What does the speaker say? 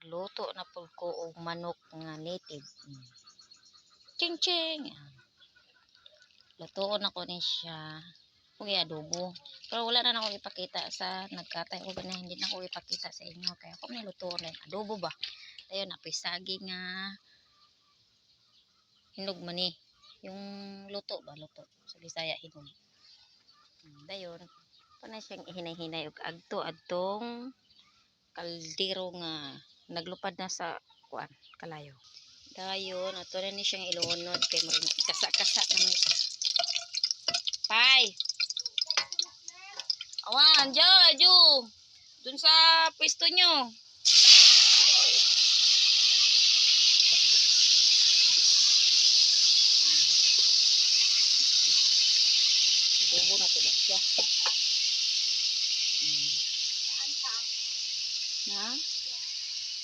Nagluto na pud ko og manok nga native. Ching ching. Lutoon ako ni siya. Uy, adobo. Pero wala na ako ipakita sa nagkatay ko na hindi na ako ipakita sa inyo. Kaya ako nilutoon na adobo ba. Ayun, napisagi nga hinog man eh. Yung luto ba? Luto. Sa Bisaya, hinog. Dayon, panay siyang ihinay-hinay og adto-adtong kaldero nga naglupad na sa kuan kalayo. Dayon, ato na ni siyang ilunod kay kasa-kasa naman ito. Pai! Awan, Ju! Dun sa pwesto nyo. Adobo na to siya.